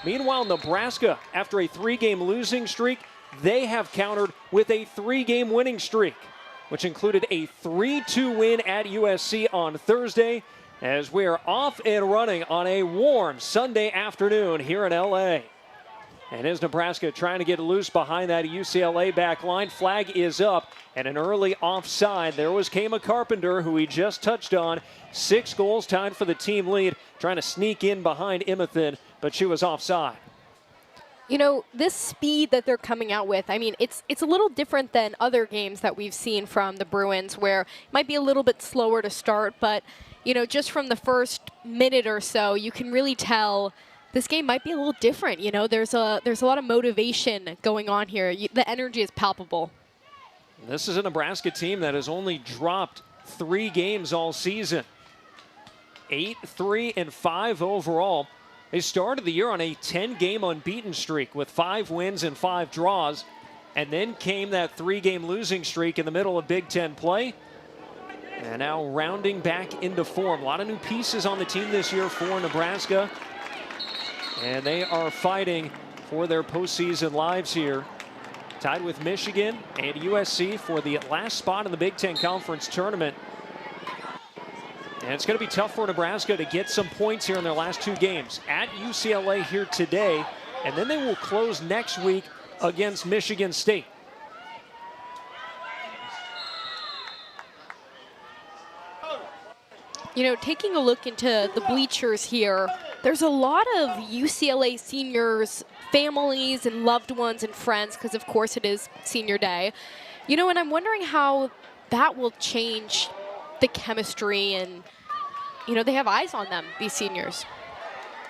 Meanwhile, Nebraska, after a 3-game losing streak, they have countered with a 3-game winning streak, which included a 3-2 win at USC on Thursday, as we're off and running on a warm Sunday afternoon here in LA. And is Nebraska trying to get loose behind that UCLA back line? Flag is up, and an early offside. There was Kama Carpenter, who we just touched on. 6 goals, tied for the team lead, trying to sneak in behind Imathan, but she was offside. You know, this speed that they're coming out with, I mean, it's a little different than other games that we've seen from the Bruins, where it might be a little bit slower to start, but, you know, just from the first minute or so, you can really tell this game might be a little different. You know, there's a lot of motivation going on here. The energy is palpable. This is a Nebraska team that has only dropped 3 games all season. 8-3-5 overall. They started the year on a 10-game unbeaten streak with 5 wins and 5 draws. And then came that 3-game losing streak in the middle of Big Ten play. And now rounding back into form. A lot of new pieces on the team this year for Nebraska. And they are fighting for their postseason lives here. Tied with Michigan and USC for the last spot in the Big Ten Conference Tournament. And it's going to be tough for Nebraska to get some points here in their last 2 games. At UCLA here today, and then they will close next week against Michigan State. You know, taking a look into the bleachers here, there's a lot of UCLA seniors, families and loved ones and friends, because of course it is senior day. You know, and I'm wondering how that will change the chemistry, and, you know, they have eyes on them, these seniors.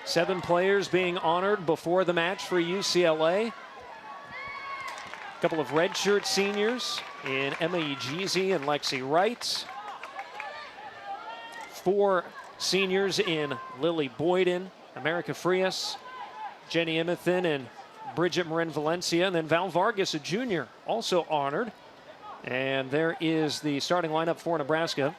7 players being honored before the match for UCLA. A couple of redshirt seniors in Emma Ejeezy and Lexi Wright. 4 seniors in Lily Boyden, America Frias, Jenny Imathan, and Bridget Marin Valencia. And then Val Vargas, a junior, also honored. And there is the starting lineup for Nebraska.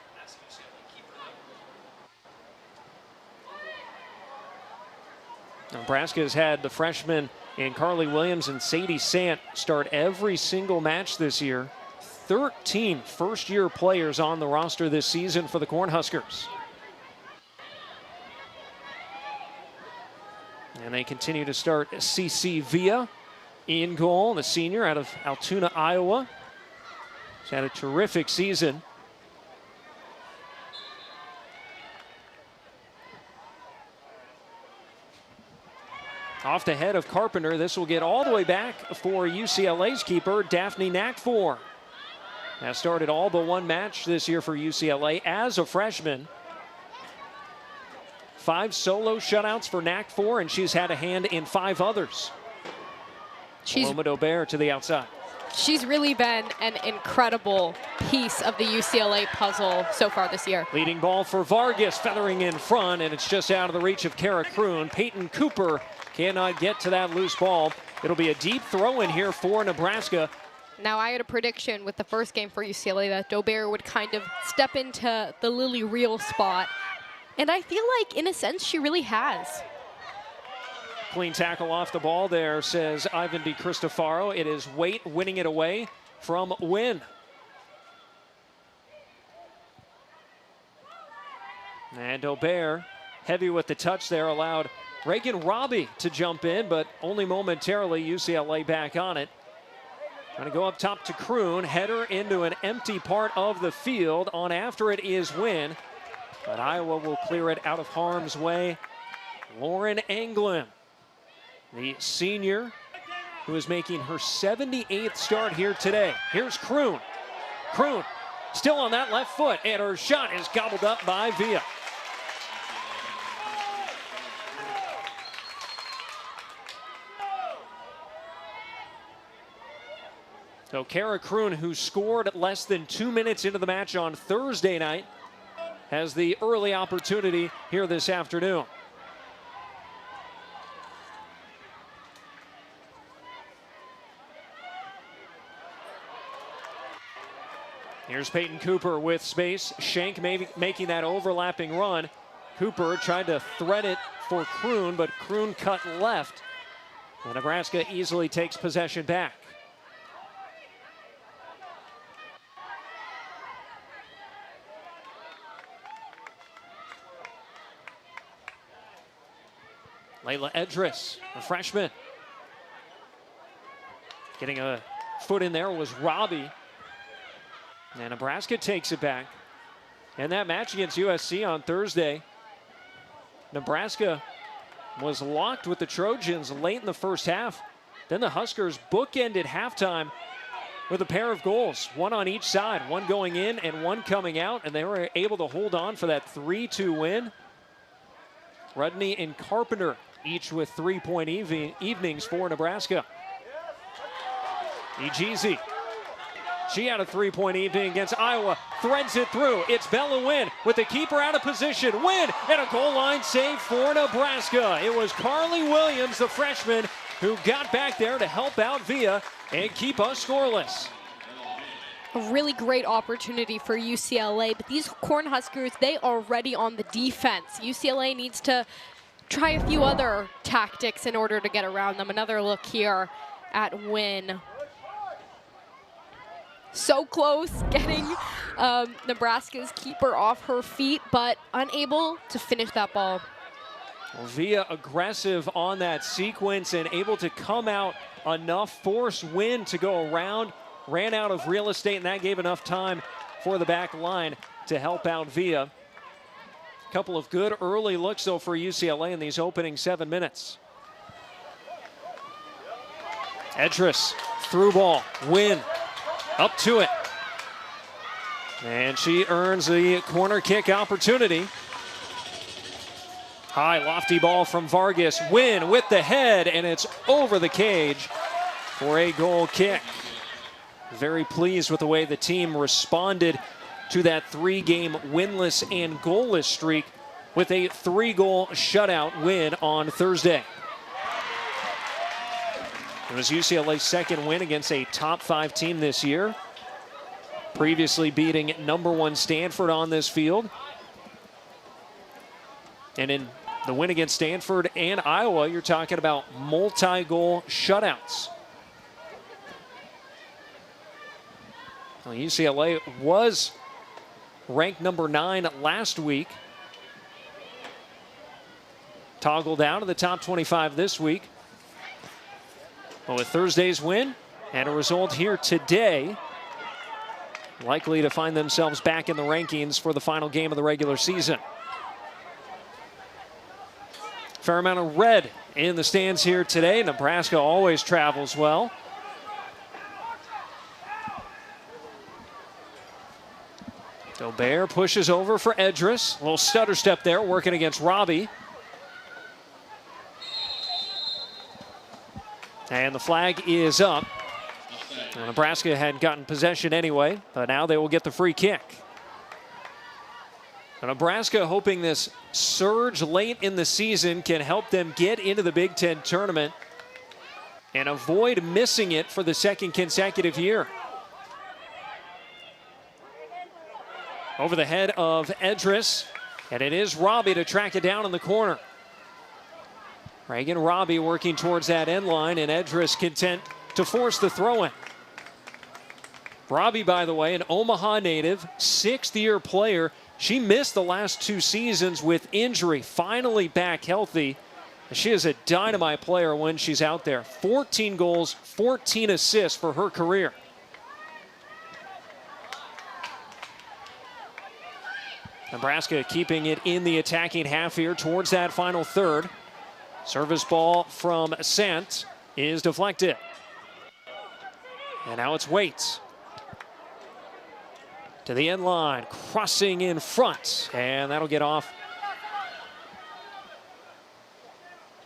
Nebraska has had the freshmen in Carly Williams and Sadie Sant start every single match this year. 13 first-year players on the roster this season for the Cornhuskers. And they continue to start CC Villa in goal, the senior out of Altoona, Iowa. He's had a terrific season. Off the head of Carpenter, this will get all the way back for UCLA's keeper, Daphne Nakfor. Has started all but 1 match this year for UCLA as a freshman. 5 solo shutouts for Nakfor, and she's had a hand in 5 others. Paloma Dober to the outside. She's really been an incredible piece of the UCLA puzzle so far this year. Leading ball for Vargas, feathering in front, and it's just out of the reach of Kara Kroon. Peyton Cooper cannot get to that loose ball. It'll be a deep throw in here for Nebraska. Now, I had a prediction with the first game for UCLA that Dober would kind of step into the Lily Reel spot. And I feel like, in a sense, she really has. Clean tackle off the ball there, says Ivan Di Cristofaro. It is Waite winning it away from Winn. And Dober, heavy with the touch there, allowed Reagan Robbie to jump in, but only momentarily. UCLA back on it. Trying to go up top to Kroon. Header into an empty part of the field. On after it is Winn. But Iowa will clear it out of harm's way. Lauren Anglin, the senior, who is making her 78th start here today. Here's Kroon. Kroon still on that left foot, and her shot is gobbled up by Villa. So Kara Kroon, who scored less than 2 minutes into the match on Thursday night, has the early opportunity here this afternoon. Here's Peyton Cooper with space. Schenk making that overlapping run. Cooper tried to thread it for Kroon, but Kroon cut left And Nebraska easily takes possession back. Layla Edris, a freshman. Getting a foot in there was Robbie. And Nebraska takes it back. And that match against USC on Thursday, Nebraska was locked with the Trojans late in the first half. Then the Huskers bookended halftime with a pair of goals, one on each side, one going in and one coming out, and they were able to hold on for that 3-2 win. Rudney and Carpenter each with 3-point evenings for Nebraska. Ejeezy. She had a 3-point evening against Iowa, threads it through. It's Bella Winn with the keeper out of position. Winn and a goal line save for Nebraska. It was Carly Williams, the freshman, who got back there to help out Via and keep us scoreless. A really great opportunity for UCLA, but these Cornhuskers, they are ready on the defense. UCLA needs to try a few other tactics in order to get around them. Another look here at Winn. So close, getting Nebraska's keeper off her feet, but unable to finish that ball. Well, Via aggressive on that sequence and able to come out enough, force Winn to go around, ran out of real estate, and that gave enough time for the back line to help out Via. A couple of good early looks, though, for UCLA in these opening 7 minutes. Edris, through ball, Winn. Up to it. And she earns the corner kick opportunity. High, lofty ball from Vargas. Winn with the head, and it's over the cage for a goal kick. Very pleased with the way the team responded to that 3-game winless and goalless streak with a 3-goal shutout win on Thursday. It was UCLA's second win against a top 5 team this year. Previously beating #1 Stanford on this field. And in the win against Stanford and Iowa, you're talking about multi-goal shutouts. Well, UCLA was ranked #9 last week. Toggled down to the top 25 this week. Well, with Thursday's win and a result here today, likely to find themselves back in the rankings for the final game of the regular season. Fair amount of red in the stands here today. Nebraska always travels well. Gobert pushes over for Edris. A little stutter step there, working against Robbie. And the flag is up. Well, Nebraska had gotten possession anyway, but now they will get the free kick. Now, Nebraska hoping this surge late in the season can help them get into the Big Ten tournament and avoid missing it for the second consecutive year. Over the head of Edris, and it is Robbie to track it down in the corner. Reagan Robbie working towards that end line, and Edris content to force the throw-in. Robbie, by the way, an Omaha native, 6th-year player. She missed the last 2 seasons with injury, finally back healthy. She is a dynamite player when she's out there. 14 goals, 14 assists for her career. Nebraska keeping it in the attacking half here towards that final third. Service ball from Sant is deflected. And now it's Waits. To the end line, crossing in front, and that'll get off.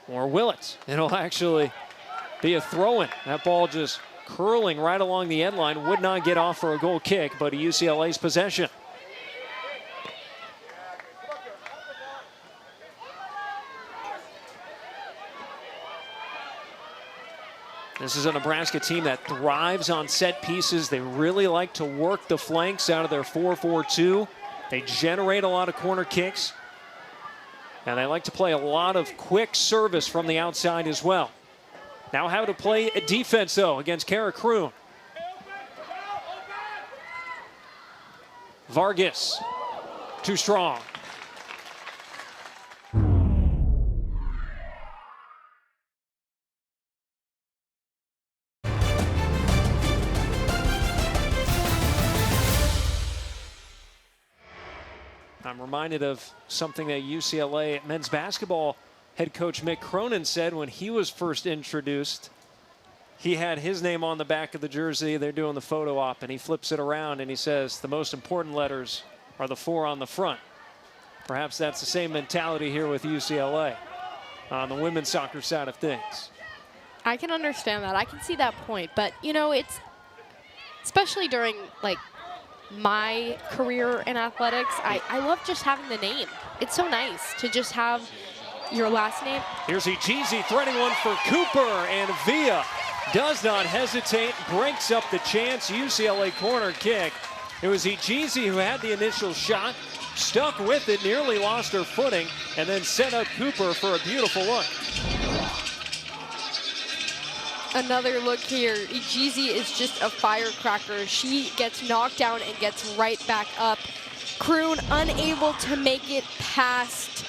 Or will it? It'll actually be a throw-in. That ball just curling right along the end line. Would not get off for a goal kick, but a UCLA's possession. This is a Nebraska team that thrives on set pieces. They really like to work the flanks out of their 4-4-2. They generate a lot of corner kicks. And they like to play a lot of quick service from the outside as well. Now how to play defense, though, against Kara Kroon. Vargas, too strong. I'm reminded of something that UCLA men's basketball head coach Mick Cronin said when he was first introduced. He had his name on the back of the jersey. They're doing the photo op, and he flips it around and he says the most important letters are the 4 on the front. Perhaps that's the same mentality here with UCLA on the women's soccer side of things. I can understand that. I can see that point. But, you know, it's especially during, like, my career in athletics, I love just having the name. It's so nice to just have your last name. Here's Ejezie threading one for Cooper, and Villa does not hesitate, breaks up the chance. UCLA corner kick. It was Ejezie who had the initial shot, stuck with it, nearly lost her footing, and then set up Cooper for a beautiful look. Another look here. Ejezie is just a firecracker. She gets knocked down and gets right back up. Kroon unable to make it past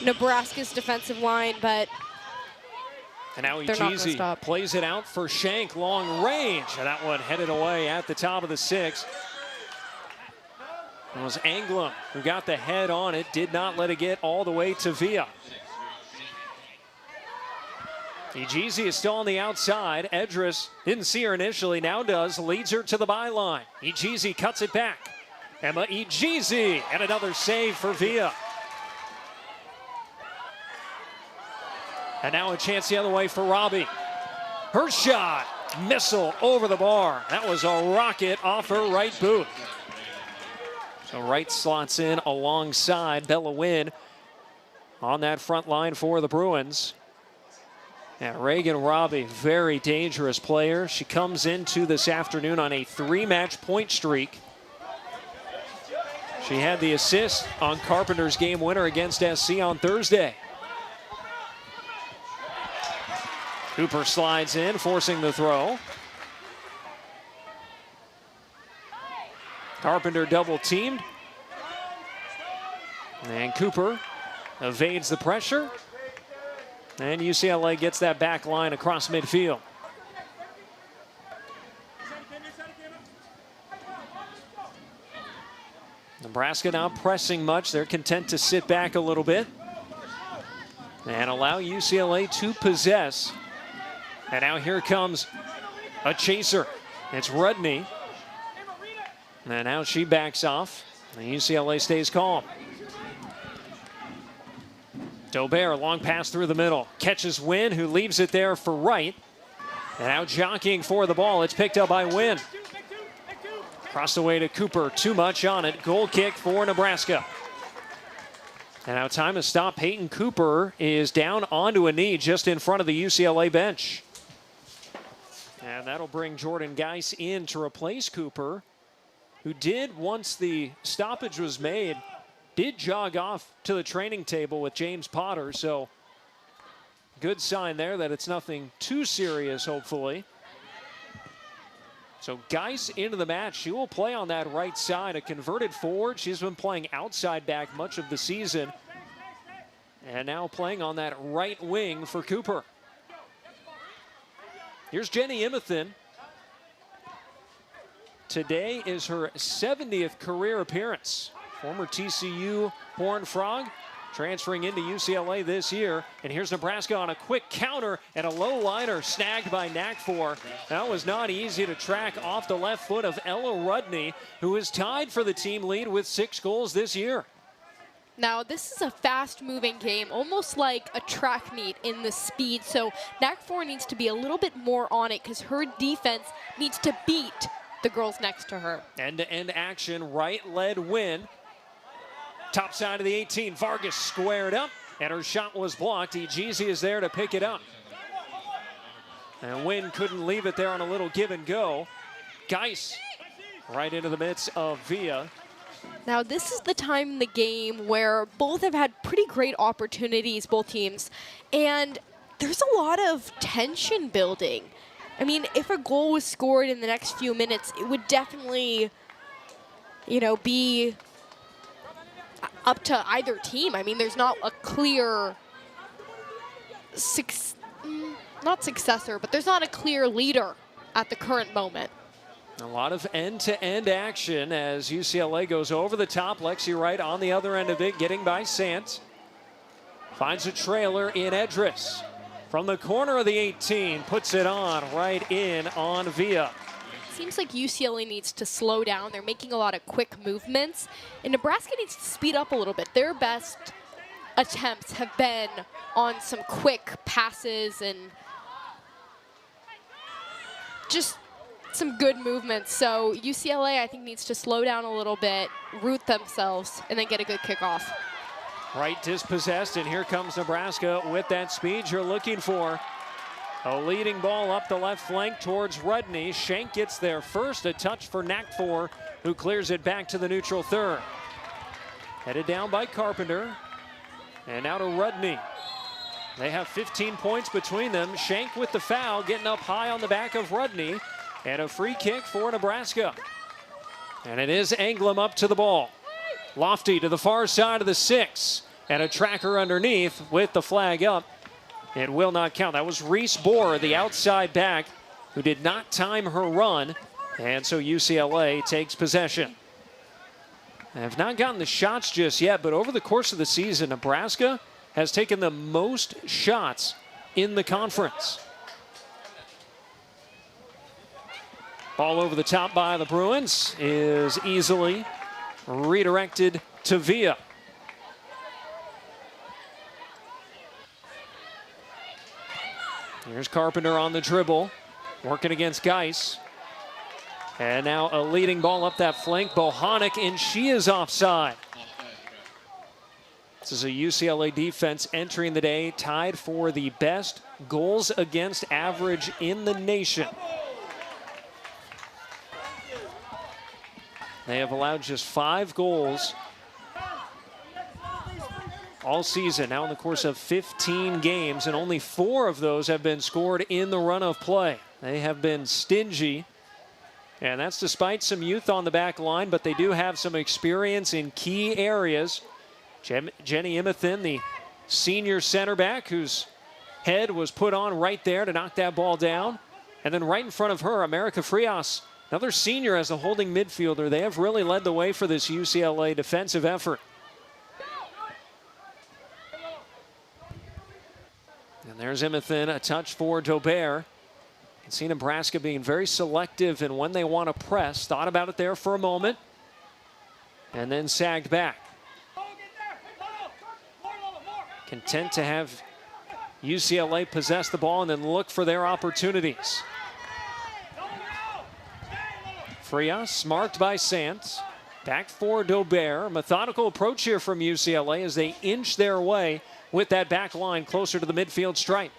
Nebraska's defensive line, but and now Ejezie plays it out for Shank, long range. And that one headed away at the top of the 6. It was Anglum who got the head on it, did not let it get all the way to Villa. Ejezie is still on the outside. Edris didn't see her initially, now does, leads her to the byline. Ejezie cuts it back. Emma Ejezie, and another save for Villa. And now a chance the other way for Robbie. Her shot, missile over the bar. That was a rocket off her right boot. So Wright slots in alongside Bella Winn on that front line for the Bruins. And Reagan Robbie, very dangerous player. She comes into this afternoon on a 3-match point streak. She had the assist on Carpenter's game winner against SC on Thursday. Cooper slides in, forcing the throw. Carpenter double teamed. And Cooper evades the pressure. And UCLA gets that back line across midfield. Nebraska not pressing much. They're content to sit back a little bit and allow UCLA to possess. And now here comes a chaser. It's Rudney. And now she backs off. And UCLA stays calm. Dobert, long pass through the middle. Catches Winn, who leaves it there for Wright. And out jockeying for the ball. It's picked up by Winn. Across the way to Cooper. Too much on it. Goal kick for Nebraska. And now time to stop. Peyton Cooper is down onto a knee just in front of the UCLA bench. And that'll bring Jordan Geis in to replace Cooper, who did, once the stoppage was made, did jog off to the training table with James Potter. So good sign there that it's nothing too serious, hopefully. So Geis into the match. She will play on that right side, a converted forward. She's been playing outside back much of the season. And now playing on that right wing for Cooper. Here's Jenny Imethen. Today is her 70th career appearance. Former TCU Horned Frog, transferring into UCLA this year. And here's Nebraska on a quick counter and a low liner snagged by Nakfor. That was not easy to track off the left foot of Ella Rudney, who is tied for the team lead with 6 goals this year. Now, this is a fast-moving game, almost like a track meet in the speed. So Nakfor needs to be a little bit more on it because her defense needs to beat the girls next to her. End-to-end action, right-led Winn. Top side of the 18, Vargas squared up, and her shot was blocked. Ejezie is there to pick it up. And Winn couldn't leave it there on a little give and go. Geis right into the midst of Villa. Now, this is the time in the game where both have had pretty great opportunities, both teams. And there's a lot of tension building. I mean, if a goal was scored in the next few minutes, it would definitely, you know, be up to either team. I mean, there's not a clear, not successor, but there's not a clear leader at the current moment. A lot of end-to-end action as UCLA goes over the top. Lexi Wright on the other end of it, getting by Sant. Finds a trailer in Edris. From the corner of the 18, puts it on right in on Villa. Seems like UCLA needs to slow down. They're making a lot of quick movements, and Nebraska needs to speed up a little bit. Their best attempts have been on some quick passes and just some good movements. So UCLA, I think, needs to slow down a little bit, root themselves, and then get a good kickoff. Right dispossessed, and here comes Nebraska with that speed you're looking for. A leading ball up the left flank towards Rudney. Shank gets there first. A touch for Nakfor, who clears it back to the neutral third. Headed down by Carpenter. And now to Rudney. They have 15 points between them. Shank with the foul, getting up high on the back of Rudney. And a free kick for Nebraska. And it is Anglem up to the ball. Lofty to the far side of the 6. And a tracker underneath with the flag up. It will not count. That was Reese Bohr, the outside back, who did not time her run. And so UCLA takes possession. They have not gotten the shots just yet, but over the course of the season, Nebraska has taken the most shots in the conference. Ball over the top by the Bruins is easily redirected to Villa. Here's Carpenter on the dribble, working against Geis. And now a leading ball up that flank. Bohanic, and she is offside. This is a UCLA defense entering the day tied for the best goals against average in the nation. They have allowed just 5 goals all season, now in the course of 15 games, and only 4 of those have been scored in the run of play. They have been stingy, and that's despite some youth on the back line, but they do have some experience in key areas. Jenny Imethin, the senior center back, whose head was put on right there to knock that ball down. And then right in front of her, America Frias, another senior as a holding midfielder. They have really led the way for this UCLA defensive effort. And there's Imethin, a touch for Dobert. You can see Nebraska being very selective in when they want to press. Thought about it there for a moment, and then sagged back. Content to have UCLA possess the ball and then look for their opportunities. Frias marked by Sant. Back for Dobert. Methodical approach here from UCLA as they inch their way with that back line closer to the midfield stripe.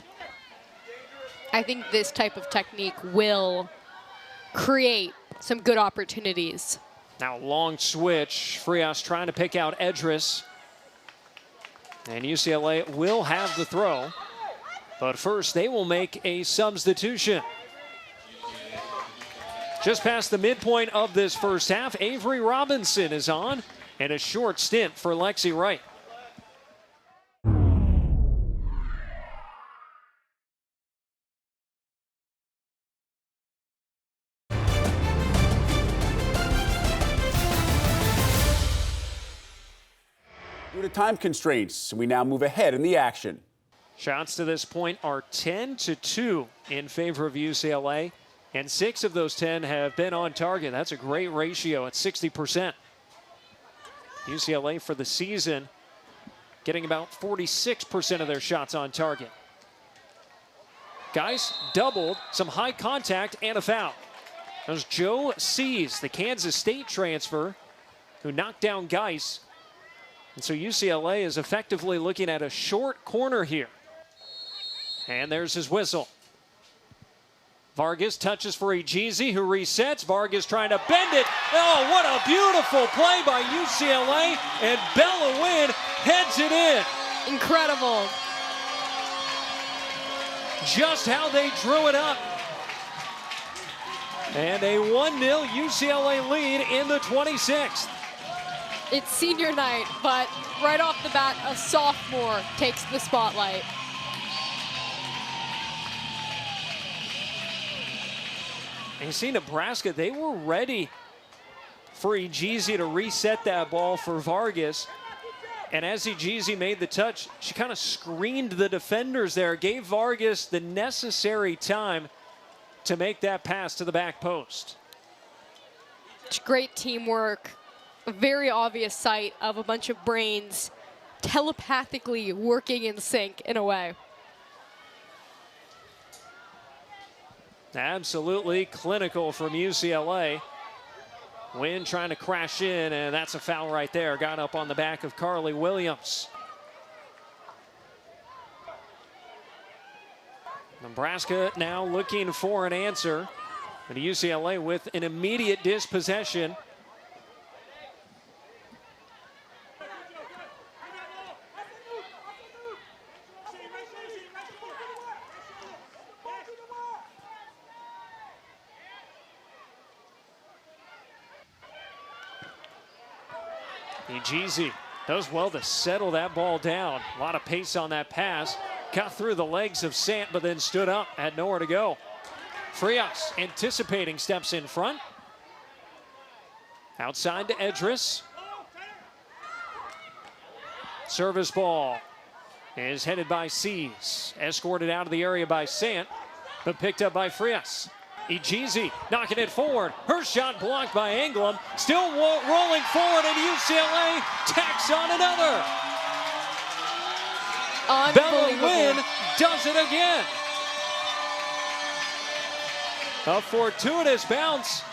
I think this type of technique will create some good opportunities. Now long switch. Frias trying to pick out Edris. And UCLA will have the throw. But first, they will make a substitution. Just past the midpoint of this first half, Avery Robinson is on. And a short stint for Lexi Wright. Due to time constraints, we now move ahead in the action. Shots to this point are 10-2 in favor of UCLA, and 6 of those 10 have been on target. That's a great ratio at 60%. UCLA for the season getting about 46% of their shots on target. Geis doubled, some high contact, and a foul. That was Joe Sees, the Kansas State transfer, who knocked down Geis. And so UCLA is effectively looking at a short corner here. And there's his whistle. Vargas touches for Ejizi, who resets. Vargas trying to bend it. Oh, what a beautiful play by UCLA. And Bella Winn heads it in. Incredible. just how they drew it up. And a 1-0 UCLA lead in the 26th. It's senior night, but right off the bat, a sophomore takes the spotlight. And you see Nebraska, they were ready for Ejezie to reset that ball for Vargas. And as Ejezie made the touch, she kind of screened the defenders there, gave Vargas the necessary time to make that pass to the back post. It's great teamwork. A very obvious sight of a bunch of brains telepathically working in sync in a way. Absolutely clinical from UCLA. Winn trying to crash in, and that's a foul right there. Got up on the back of Carly Williams. Nebraska now looking for an answer. And UCLA with an immediate dispossession. Ejezie does well to settle that ball down. A lot of pace on that pass. Got through the legs of Sant, but then stood up, had nowhere to go. Frias anticipating, steps in front. Outside to Edris. Service ball is headed by Seas. Escorted out of the area by Sant, but picked up by Frias. Ejezie knocking it forward. Her shot blocked by Anglem. Still rolling forward, and UCLA tacks on another. Bella Winn does it again. A fortuitous bounce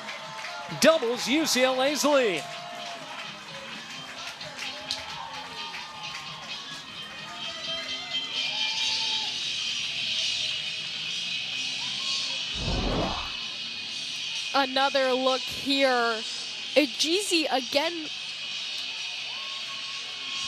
doubles UCLA's lead. Another look here. Ejezie again.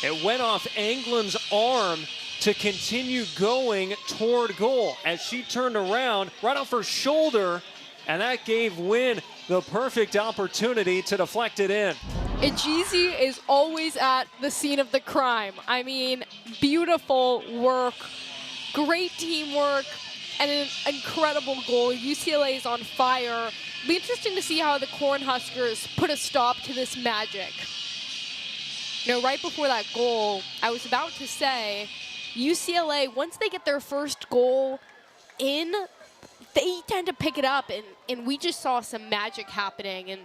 It went off Anglem's arm to continue going toward goal as she turned around right off her shoulder, and that gave Winn the perfect opportunity to deflect it in. Ejezie is always at the scene of the crime. I mean, beautiful work, great teamwork, and an incredible goal. UCLA is on fire. It'll be interesting to see how the Cornhuskers put a stop to this magic. You know, right before that goal, I was about to say, UCLA, once they get their first goal in, they tend to pick it up, and we just saw some magic happening. And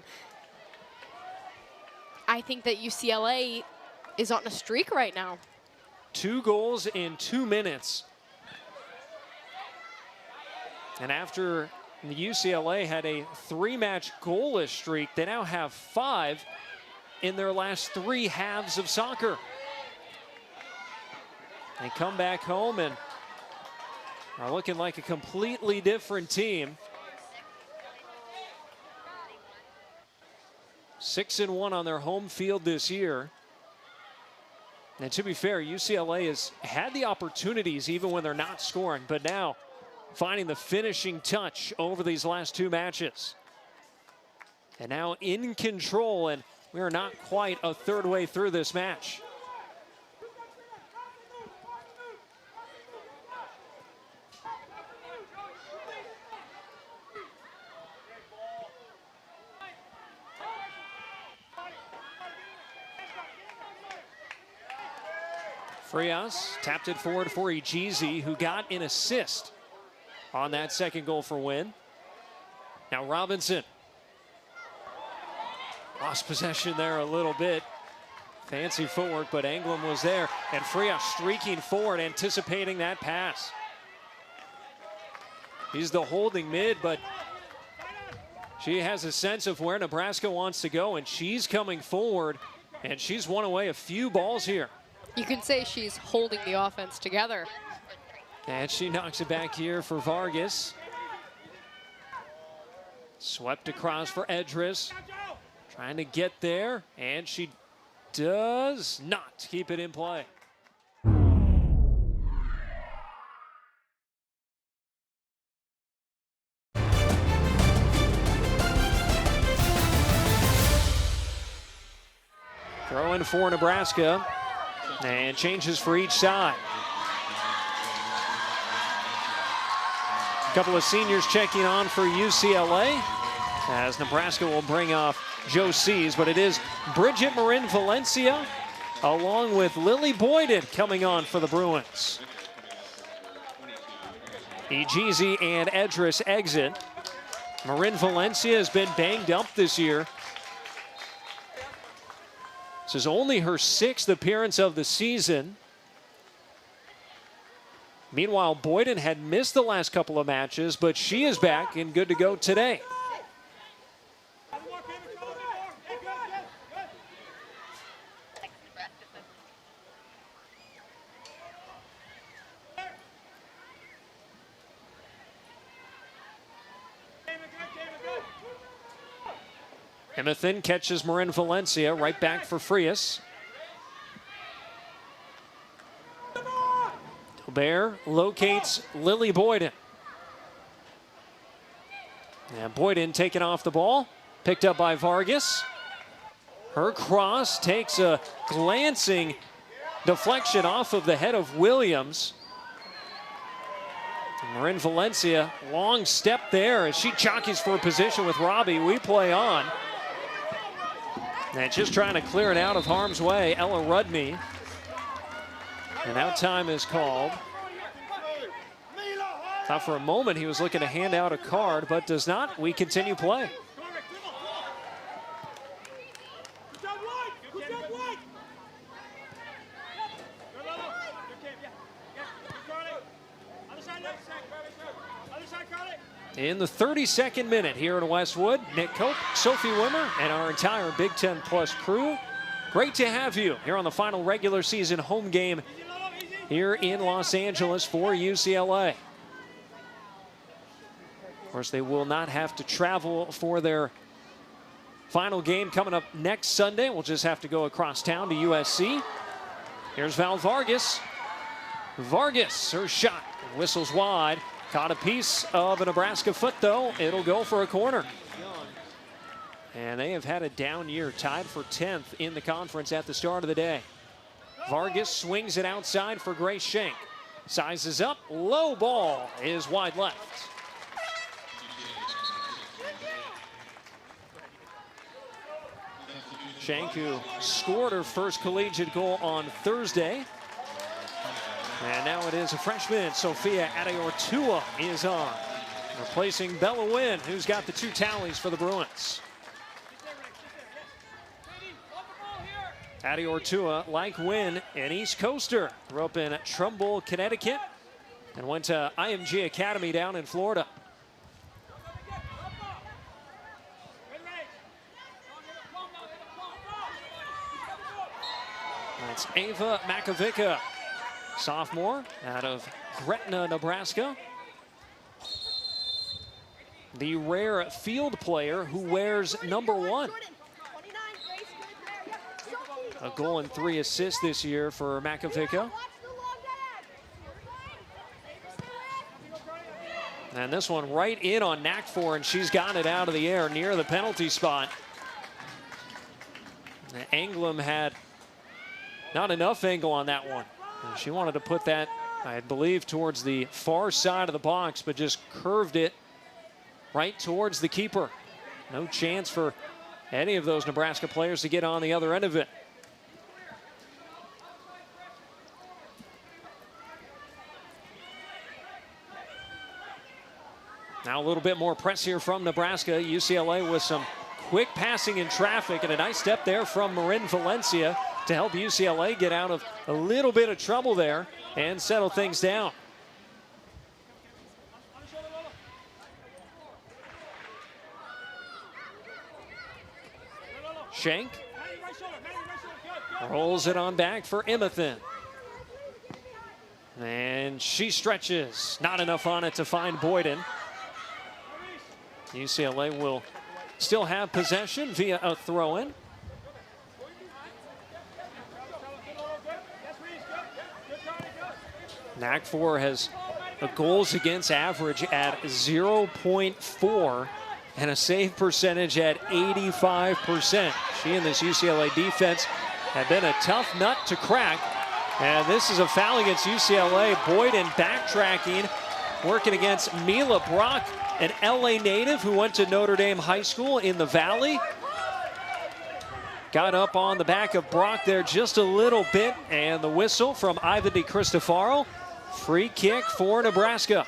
I think that UCLA is on a streak right now. 2 goals in 2 minutes. And after the UCLA had a 3-match goalless streak, they now have 5 in their last 3 halves of soccer. They come back home and are looking like a completely different team. 6-1 on their home field this year. And to be fair, UCLA has had the opportunities even when they're not scoring, but now finding the finishing touch over these last 2 matches. And now in control, and we are not quite a third way through this match. Frias tapped it forward for Ejezie, who got an assist on that second goal for Winn. Now Robinson. Lost possession there a little bit. Fancy footwork, but Anglem was there. And Frias streaking forward, anticipating that pass. He's the holding mid, but she has a sense of where Nebraska wants to go, and she's coming forward, and she's won away a few balls here. You can say she's holding the offense together. And she knocks it back here for Vargas. Swept across for Edris. Trying to get there, and she does not keep it in play. Throw in for Nebraska, and changes for each side. A couple of seniors checking on for UCLA, as Nebraska will bring off Joe Sees, but it is Bridget Marin Valencia along with Lily Boyden coming on for the Bruins. Ejezie and Edris exit. Marin Valencia has been banged up this year. This is only her 6th appearance of the season. Meanwhile, Boyden had missed the last couple of matches, but she is back and good to go today. Emethan catches Marin Valencia, right back for Frias. Bear locates Lily Boyden. And Boyden taken off the ball, picked up by Vargas. Her cross takes a glancing deflection off of the head of Williams. Marin Valencia, long step there as she jockeys for position with Robbie. We play on. And just trying to clear it out of harm's way, Ella Rudney. And now time is called. Thought for a moment he was looking to hand out a card, but does not. We continue play. In the 32nd minute here in Westwood, Nick Cope, Sophie Wimmer, and our entire Big Ten Plus crew. Great to have you here on the final regular season home game here in Los Angeles for UCLA. Of course, they will not have to travel for their final game coming up next Sunday. We'll just have to go across town to USC. Here's Val Vargas. Vargas, her shot, whistles wide. Caught a piece of a Nebraska foot, though. It'll go for a corner. And they have had a down year, tied for 10th in the conference at the start of the day. Vargas swings it outside for Grace Shank. Sizes up, low ball is wide left. Shank, who scored her first collegiate goal on Thursday. And now it is a freshman, Sophia Adeortua is on, replacing Bella Winn, who's got the 2 tallies for the Bruins. Adeortua, like Winn, an East Coaster, grew up in Trumbull, Connecticut, and went to IMG Academy down in Florida. That's Ava Makovica, sophomore out of Gretna, Nebraska. The rare field player who wears number 1. A goal and 3 assists this year for Makovica. And this one right in on Nakfor, and she's gotten it out of the air near the penalty spot. Anglem had not enough angle on that one. And she wanted to put that, I believe, towards the far side of the box, but just curved it right towards the keeper. No chance for any of those Nebraska players to get on the other end of it. Now a little bit more press here from Nebraska. UCLA with some quick passing in traffic, and a nice step there from Marin Valencia to help UCLA get out of a little bit of trouble there and settle things down. Shank rolls it on back for Emethan. And she stretches. Not enough on it to find Boyden. UCLA will still have possession via a throw-in. Nakfor has a goals against average at 0.4 and a save percentage at 85%. She and this UCLA defense had been a tough nut to crack. And this is a foul against UCLA. Boyden backtracking, working against Mila Brock, an LA native who went to Notre Dame High School in the Valley. Got up on the back of Brock there just a little bit, and the whistle from Ivan DiCristofaro. Free kick for Nebraska.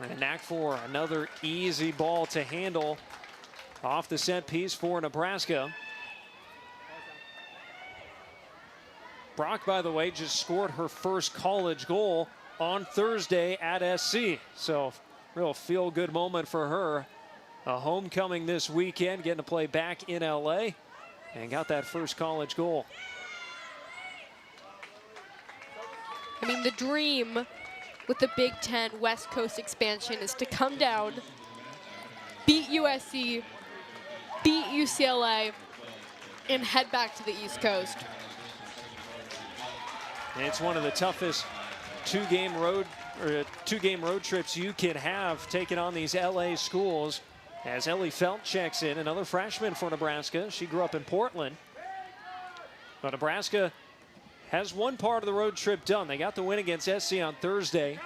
And knack for another easy ball to handle off the set piece for Nebraska. Brock, by the way, just scored her first college goal on Thursday at SC. So real feel-good moment for her. A homecoming this weekend, getting to play back in LA, and got that first college goal. I mean, the dream with the Big Ten West Coast expansion is to come down, beat USC, beat UCLA, and head back to the East Coast. And it's one of the toughest two-game road trips you can have, taking on these LA schools. As Ellie Felt checks in, another freshman for Nebraska. She grew up in Portland. But Nebraska has one part of the road trip done. They got the win against SC on Thursday.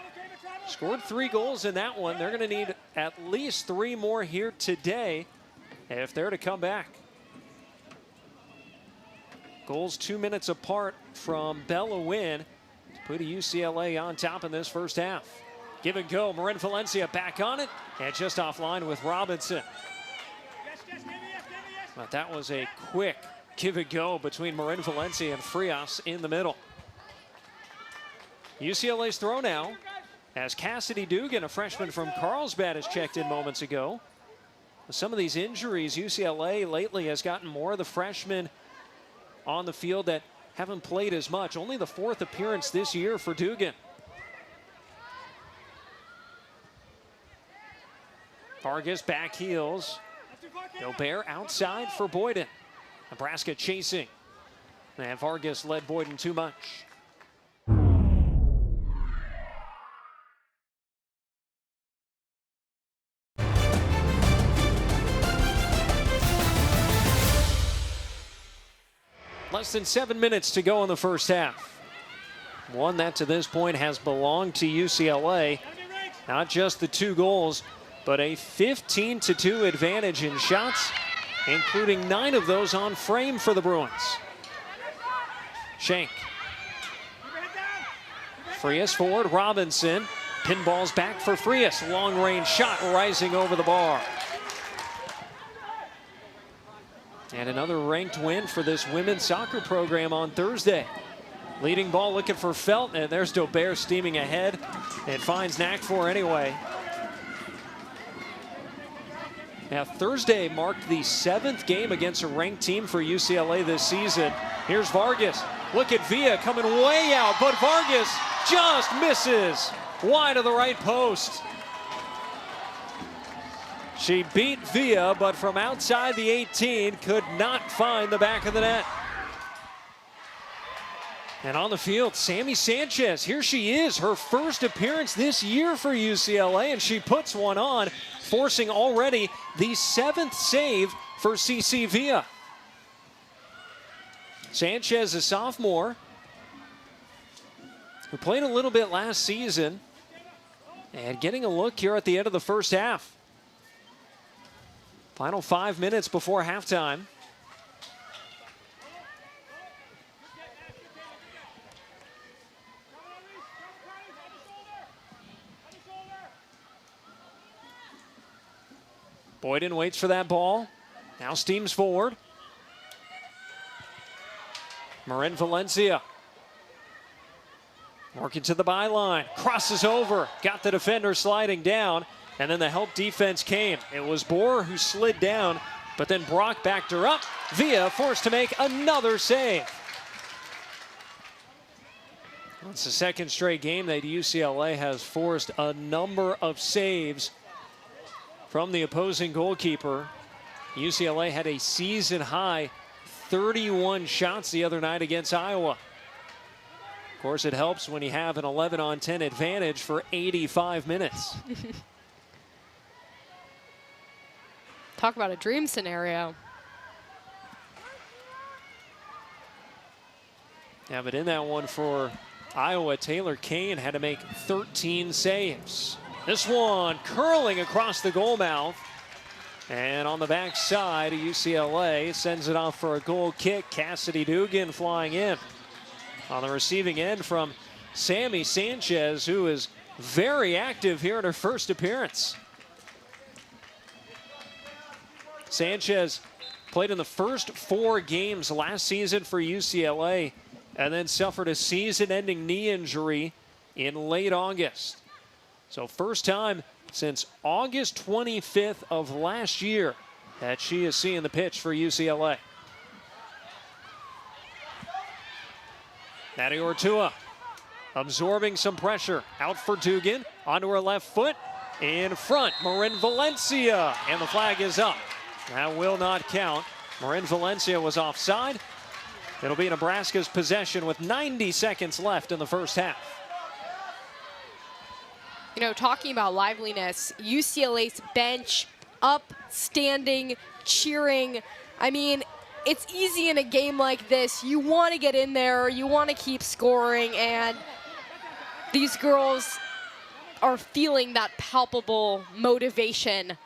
Scored 3 goals in that one. They're going to need at least 3 more here today if they're to come back. Goals 2 minutes apart from Bella Winn to put UCLA on top in this first half. Give and go. Marin Valencia back on it and just offline with Robinson. But that was a quick give and go between Marin Valencia and Frias in the middle. UCLA's throw now as Cassidy Dugan, a freshman from Carlsbad, has checked in moments ago. With some of these injuries, UCLA lately has gotten more of the freshmen on the field that haven't played as much. Only the 4th appearance this year for Dugan. Vargas back heels. Gobert outside for Boyden. Nebraska chasing. And Vargas led Boyden too much. Less than 7 minutes to go in the first half. One that to this point has belonged to UCLA. Not just the 2 goals, but a 15-2 advantage in shots, including 9 of those on frame for the Bruins. Shank. Frias forward, Robinson. Pinballs back for Frias. Long range shot rising over the bar. And another ranked win for this women's soccer program on Thursday. Leading ball looking for Felt, and there's Dobert steaming ahead. It finds Knackfor anyway. Now, Thursday marked the 7th game against a ranked team for UCLA this season. Here's Vargas. Look at Villa coming way out, but Vargas just misses wide of the right post. She beat Villa, but from outside the 18, could not find the back of the net. And on the field, Sammy Sanchez. Here she is, her first appearance this year for UCLA, and she puts one on, forcing already the 7th save for CC Villa. Sanchez, a sophomore, who played a little bit last season, and getting a look here at the end of the first half. Final 5 minutes before halftime. Boyden waits for that ball. Now steams forward. Marin Valencia. Working to the byline. Crosses over. Got the defender sliding down. And then the help defense came. It was Bohr who slid down, but then Brock backed her up. Villa forced to make another save. It's the 2nd straight game that UCLA has forced a number of saves from the opposing goalkeeper. UCLA had a season-high 31 shots the other night against Iowa. Of course, it helps when you have an 11-on-10 advantage for 85 minutes. Talk about a dream scenario. Yeah, but in that one for Iowa, Taylor Kane had to make 13 saves. This one curling across the goal mouth. And on the backside, UCLA sends it off for a goal kick. Cassidy Dugan flying in. On the receiving end from Sammy Sanchez, who is very active here in her first appearance. Sanchez played in the first 4 games last season for UCLA and then suffered a season-ending knee injury in late August. So first time since August 25th of last year that she is seeing the pitch for UCLA. Natty Ortua absorbing some pressure. Out for Dugan, onto her left foot. In front, Marin Valencia, and the flag is up. That will not count. Marin Valencia was offside. It'll be Nebraska's possession with 90 seconds left in the first half. You know, talking about liveliness, UCLA's bench up, standing, cheering. I mean, it's easy in a game like this. You want to get in there, you want to keep scoring, and these girls are feeling that palpable motivation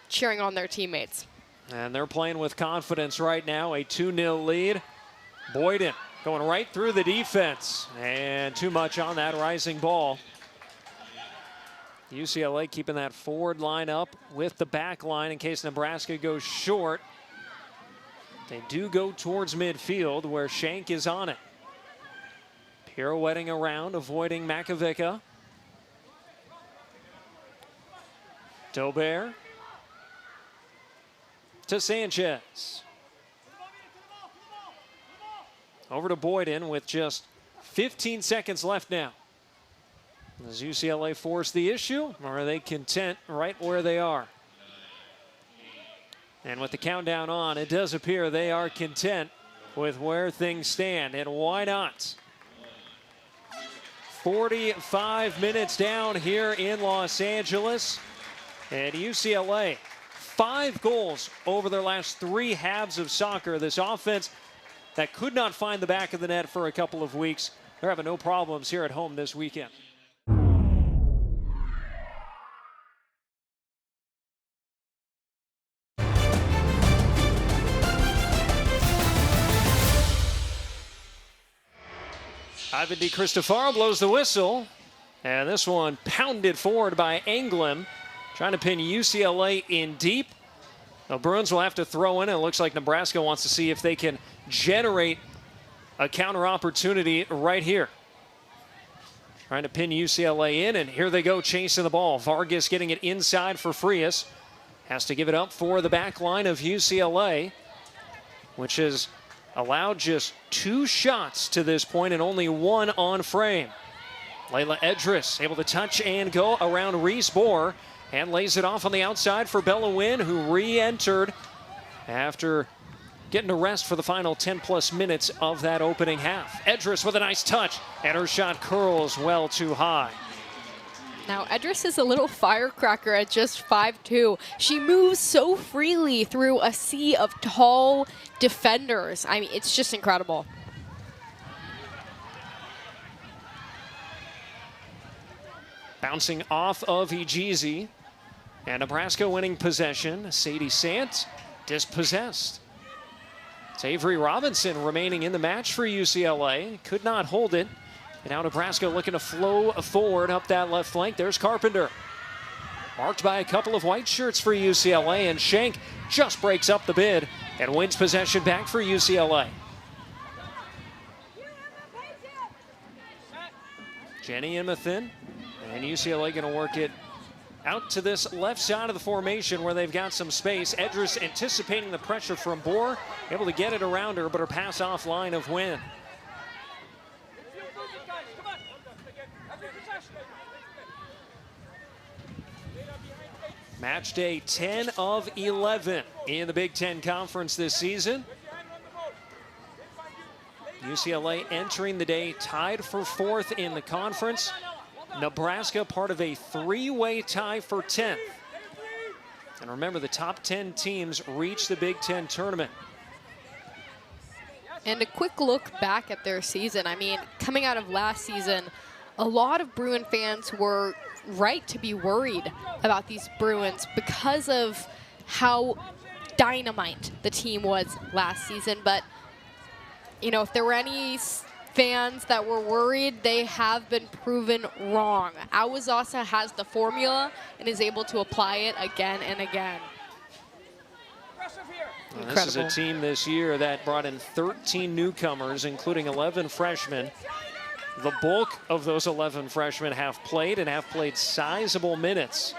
cheering on their teammates. And they're playing with confidence right now, a 2-0 lead. Boyden going right through the defense, and too much on that rising ball. UCLA keeping that forward line up with the back line in case Nebraska goes short. They do go towards midfield where Shank is on it. Pirouetting around, avoiding Makovica. Dobert to Sanchez. Over to Boyden with just 15 seconds left now. Does UCLA force the issue, or are they content right where they are? And with the countdown on, it does appear they are content with where things stand, and why not? 45 minutes down here in Los Angeles, and UCLA 5 goals over their last 3 halves of soccer. This offense that could not find the back of the net for a couple of weeks, they're having no problems here at home this weekend. Ivan DiCristofaro blows the whistle, and this one pounded forward by Anglem, trying to pin UCLA in deep. The Bruins will have to throw in, and it looks like Nebraska wants to see if they can generate a counter opportunity right here. Trying to pin UCLA in, and here they go chasing the ball. Vargas getting it inside for Frias. Has to give it up for the back line of UCLA, which has allowed just 2 shots to this point and only 1 on frame. Layla Edris able to touch and go around Reese Bohr and lays it off on the outside for Bella Winn, who re-entered after getting a rest for the final 10-plus minutes of that opening half. Edris with a nice touch, and her shot curls well too high. Now, Edris is a little firecracker at just 5'2". She moves so freely through a sea of tall defenders. I mean, it's just incredible. Bouncing off of Ejizi, and Nebraska winning possession. Sadie Sant dispossessed. It's Avery Robinson remaining in the match for UCLA. Could not hold it. And now Nebraska looking to flow forward up that left flank. There's Carpenter. Marked by a couple of white shirts for UCLA, and Shank just breaks up the bid and wins possession back for UCLA. Jenny Imathin, and UCLA going to work it out to this left side of the formation where they've got some space. Edris anticipating the pressure from Bohr, able to get it around her, but her pass offline of Winn. Match day 10 of 11 in the Big Ten Conference this season. UCLA entering the day tied for 4th in the conference. Nebraska part of a 3-way tie for 10th. And remember, the top 10 teams reach the Big Ten tournament. And a quick look back at their season. I mean, coming out of last season, a lot of Bruin fans were right to be worried about these Bruins because of how dynamite the team was last season. But, you know, if there were any fans that were worried, they have been proven wrong. Awazasa has the formula and is able to apply it again and again. This is a team this year that brought in 13 newcomers, including 11 freshmen. The bulk of those 11 freshmen have played and have played sizable minutes.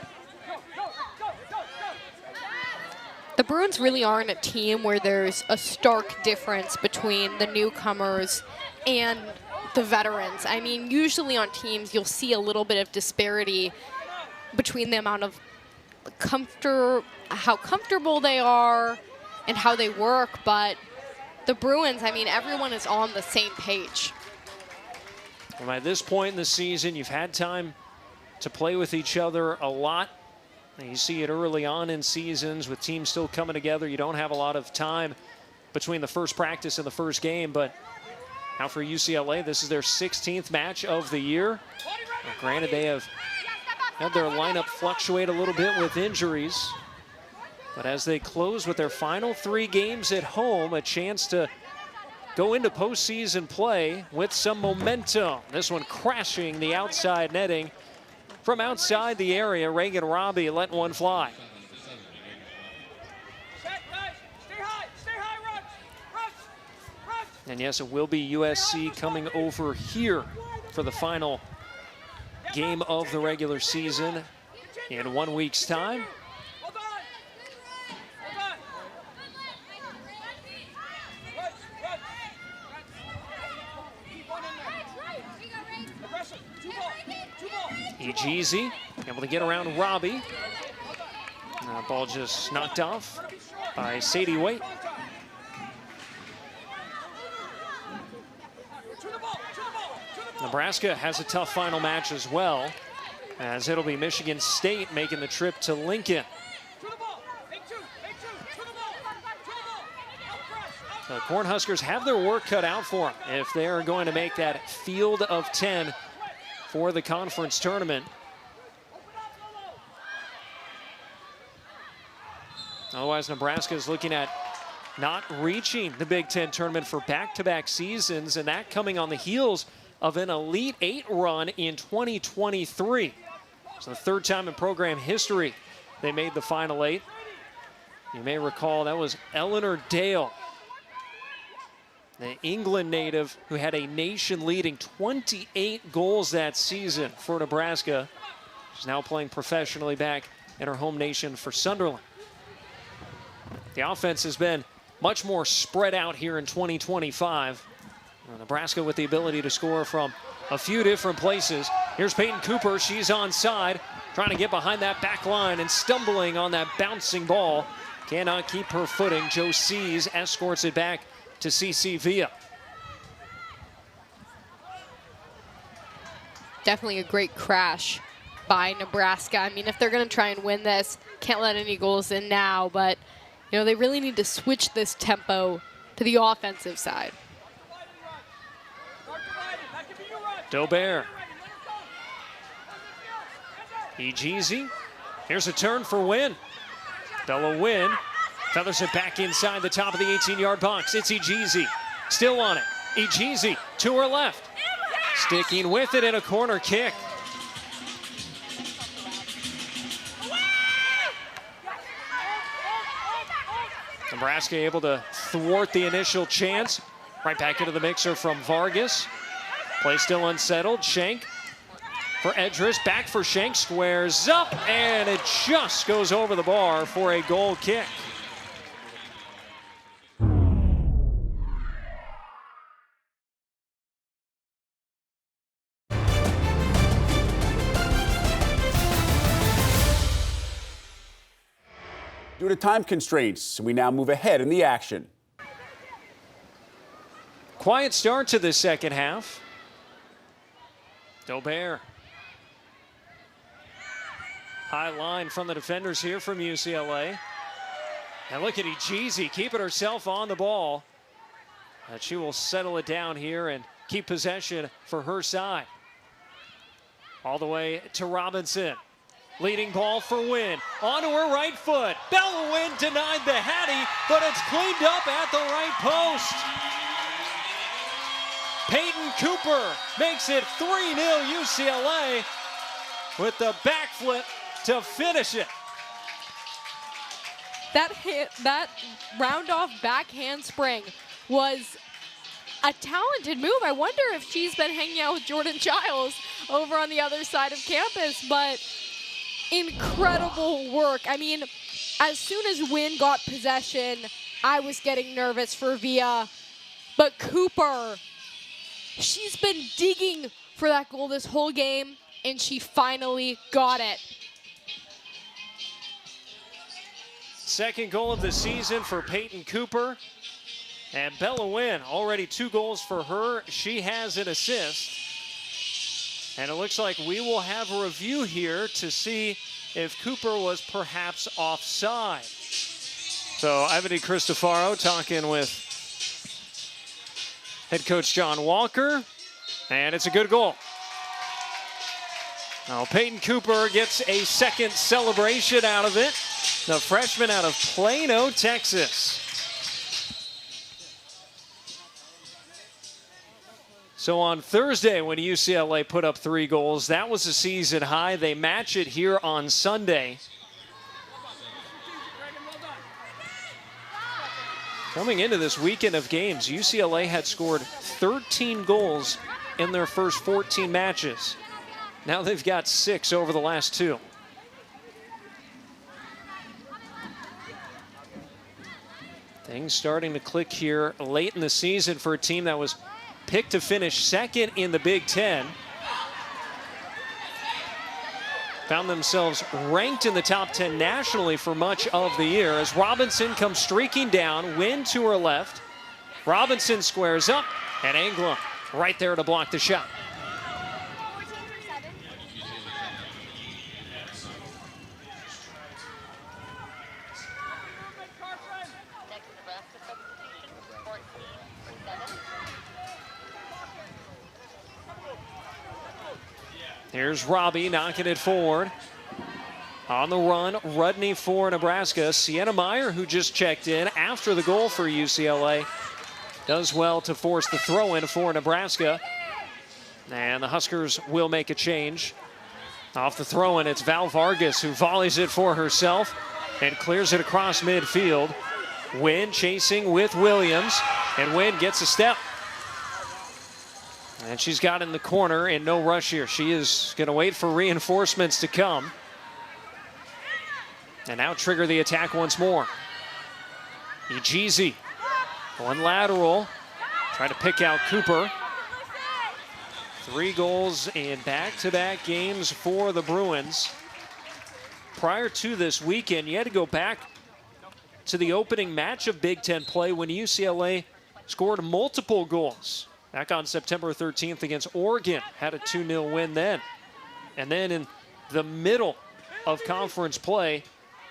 The Bruins really aren't a team where there's a stark difference between the newcomers and the veterans. I mean, usually on teams, you'll see a little bit of disparity between the amount of how comfortable they are and how they work, but the Bruins, I mean, everyone is on the same page. And by this point in the season, you've had time to play with each other a lot. And you see it early on in seasons with teams still coming together. You don't have a lot of time between the first practice and the first game, but now for UCLA, this is their 16th match of the year. Well, granted, they have had their lineup fluctuate a little bit with injuries. But as they close with their final 3 games at home, a chance to go into postseason play with some momentum. This one crashing the outside netting from outside the area. Reagan Robbie let one fly. And yes, it will be USC coming over here for the final game of the regular season in 1 week's time. Ejeezy able to get around Robbie. Ball just knocked off by Sadie Waite. Nebraska has a tough final match as well, as it'll be Michigan State making the trip to Lincoln. The Cornhuskers have their work cut out for them if they are going to make that field of 10 for the conference tournament. Otherwise, Nebraska is looking at not reaching the Big Ten tournament for back-to-back seasons, and that coming on the heels of an Elite 8 run in 2023. So the 3rd time in program history they made the Final 8. You may recall that was Eleanor Dale, the England native who had a nation-leading 28 goals that season for Nebraska. She's now playing professionally back in her home nation for Sunderland. The offense has been much more spread out here in 2025. Nebraska with the ability to score from a few different places. Here's Peyton Cooper. She's onside, trying to get behind that back line and stumbling on that bouncing ball. Cannot keep her footing. Joe Sees escorts it back to CC Villa. Definitely a great crash by Nebraska. I mean, if they're going to try and win this, can't let any goals in now, but you know, they really need to switch this tempo to the offensive side. Dobert. Ejeezy. Here's a turn for Winn. Bella Winn feathers it back inside the top of the 18-yard box. It's Ejeezy. Still on it. Ejeezy to her left. Sticking with it in a corner kick. Nebraska able to thwart the initial chance. Right back into the mixer from Vargas. Play still unsettled. Schenk for Edris. Back for Schenk. Squares up, and it just goes over the bar for a goal kick. Due to time constraints, we now move ahead in the action. Quiet start to the second half. Dobert. High line from the defenders here from UCLA. And look at Ejezie keeping herself on the ball. And she will settle it down here and keep possession for her side. All the way to Robinson. Leading ball for Winn. Onto her right foot. Bella Winn denied the Hattie, but it's cleaned up at the right post. Peyton Cooper makes it 3-0 UCLA with the backflip to finish it. That round-off back handspring was a talented move. I wonder if she's been hanging out with Jordan Giles over on the other side of campus, but incredible work. I mean, as soon as Winn got possession, I was getting nervous for Via, but Cooper, she's been digging for that goal this whole game, and she finally got it. Second goal of the season for Peyton Cooper. And Bella Winn, already 2 goals for her. She has an assist. And it looks like we will have a review here to see if Cooper was perhaps offside. So Ivany Cristofaro talking with head coach John Walker. And it's a good goal. Now Peyton Cooper gets a second celebration out of it. The freshman out of Plano, Texas. So on Thursday, when UCLA put up 3 goals, that was a season high. They match it here on Sunday. Coming into this weekend of games, UCLA had scored 13 goals in their first 14 matches. Now they've got 6 over the last 2. Things starting to click here late in the season for a team that was picked to finish second in the Big Ten. Found themselves ranked in the top 10 nationally for much of the year as Robinson comes streaking down, Winn to her left. Robinson squares up, and Angla right there to block the shot. Here's Robbie knocking it forward. On the run, Rudney for Nebraska. Sienna Meyer, who just checked in after the goal for UCLA, does well to force the throw-in for Nebraska. And the Huskers will make a change. Off the throw-in, it's Val Vargas who volleys it for herself and clears it across midfield. Winn chasing with Williams, and Winn gets a step. And she's got in the corner in no rush here. She is going to wait for reinforcements to come. And now trigger the attack once more. Ejezie, one lateral. Trying to pick out Cooper. 3 goals in back-to-back games for the Bruins. Prior to this weekend, you had to go back to the opening match of Big Ten play when UCLA scored multiple goals. Back on September 13th against Oregon, had a 2-0 win then. And then in the middle of conference play,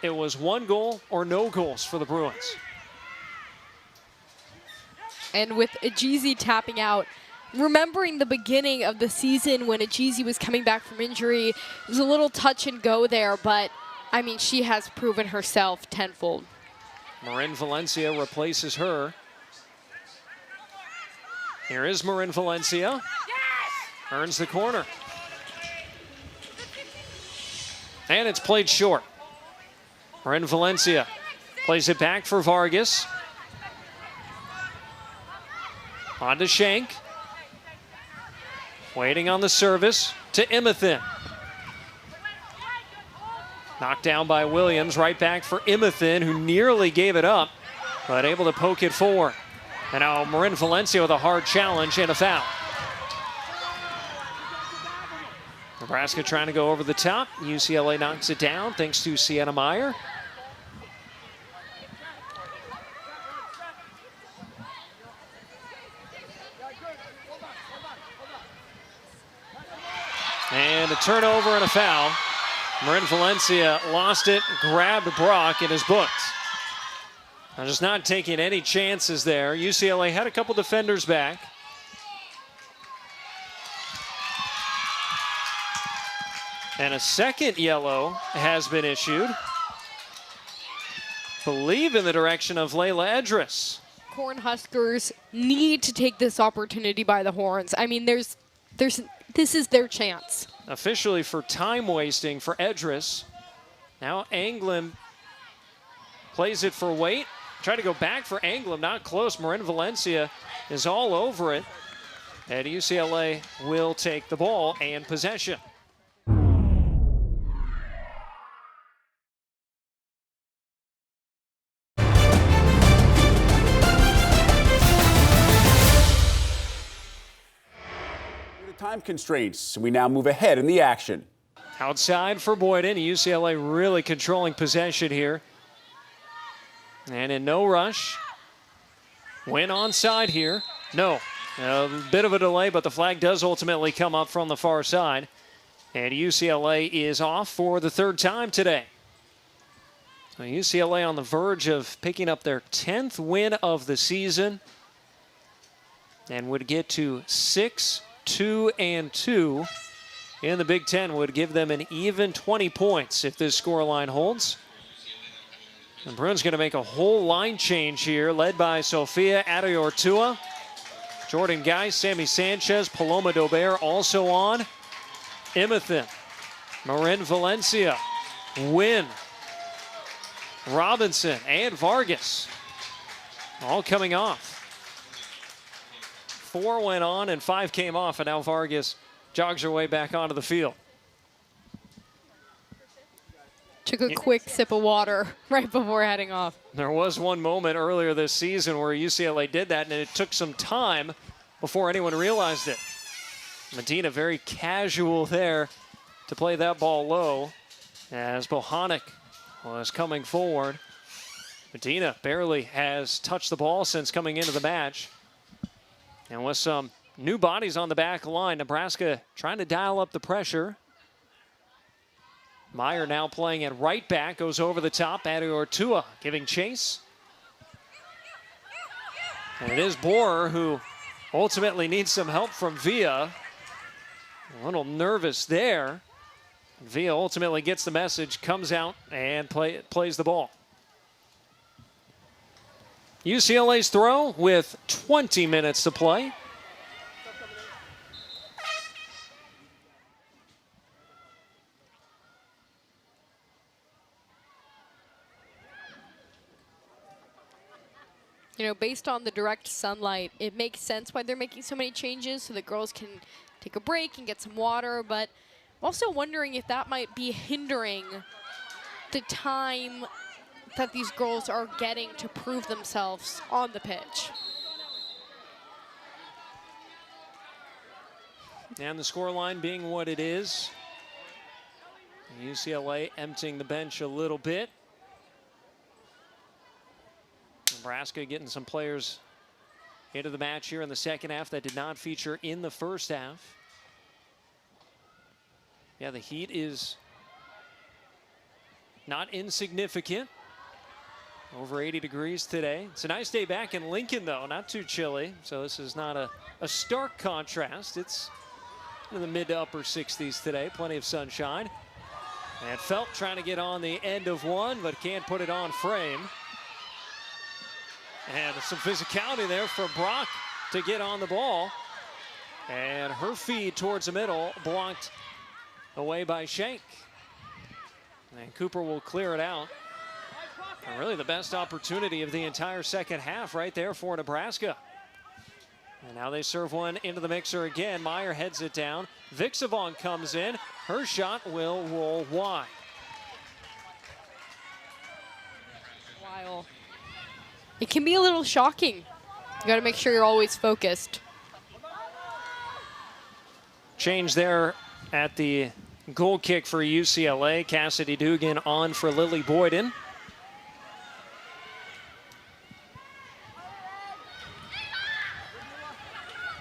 it was 1 goal or no goals for the Bruins. And with Ejezie tapping out, remembering the beginning of the season when Ejezie was coming back from injury, it was a little touch and go there, but I mean, she has proven herself tenfold. Marin Valencia replaces her. Here is Marin Valencia. Earns the corner. And it's played short. Marin Valencia plays it back for Vargas. On to Shank. Waiting on the service to Imathan. Knocked down by Williams. Right back for Imathan, who nearly gave it up, but able to poke it forward. And now Marin Valencia with a hard challenge and a foul. Nebraska trying to go over the top. UCLA knocks it down thanks to Sienna Meyer. And a turnover and a foul. Marin Valencia lost it, grabbed Brock in his books. Now just not taking any chances there. UCLA had a couple defenders back. And a second yellow has been issued. Believe in the direction of Layla Edris. Cornhuskers need to take this opportunity by the horns. I mean, this is their chance. Officially for time wasting for Edris. Now Anglin plays it for Waite. Try to go back for Anglin, not close. Marin Valencia is all over it. And UCLA will take the ball and possession. Time constraints. We now move ahead in the action. Outside for Boyden. UCLA really controlling possession here. And in no rush. Winn onside here. No. A bit of a delay, but the flag does ultimately come up from the far side. And UCLA is off for the third time today. So UCLA on the verge of picking up their 10th win of the season. And would get to 6-2-2 in the Big Ten, would give them an even 20 points if this scoreline holds. And Bruins going to make a whole line change here, led by Sofia Adeortua, Jordan Geis, Sammy Sanchez, Paloma Dober also on. Imathan, Marin Valencia, Winn, Robinson, and Vargas all coming off. 4 went on and 5 came off, and now Vargas jogs her way back onto the field. Took a quick sip of water right before heading off. There was one moment earlier this season where UCLA did that, and it took some time before anyone realized it. Medina very casual there to play that ball low as Bohanic was coming forward. Medina barely has touched the ball since coming into the match. And with some new bodies on the back line, Nebraska trying to dial up the pressure. Meyer now playing at right back, goes over the top. Adeortua giving chase. And it is Borer who ultimately needs some help from Villa. A little nervous there. Villa ultimately gets the message, comes out and plays the ball. UCLA's throw with 20 minutes to play. You know, based on the direct sunlight, it makes sense why they're making so many changes so that girls can take a break and get some water, but I'm also wondering if that might be hindering the time that these girls are getting to prove themselves on the pitch. And the scoreline being what it is. UCLA emptying the bench a little bit. Nebraska getting some players into the match here in the second half that did not feature in the first half. Yeah, the heat is not insignificant. Over 80 degrees today. It's a nice day back in Lincoln, though. Not too chilly, so this is not a stark contrast. It's in the mid to upper 60s today. Plenty of sunshine. And Felt trying to get on the end of one, but can't put it on frame. And some physicality there for Brock to get on the ball. And her feed towards the middle blocked away by Schenk. And Cooper will clear it out. And really the best opportunity of the entire second half right there for Nebraska. And now they serve one into the mixer again. Meyer heads it down. Vixavon comes in. Her shot will roll wide. While it can be a little shocking. You got to make sure you're always focused. Change there at the goal kick for UCLA. Cassidy Dugan on for Lily Boyden.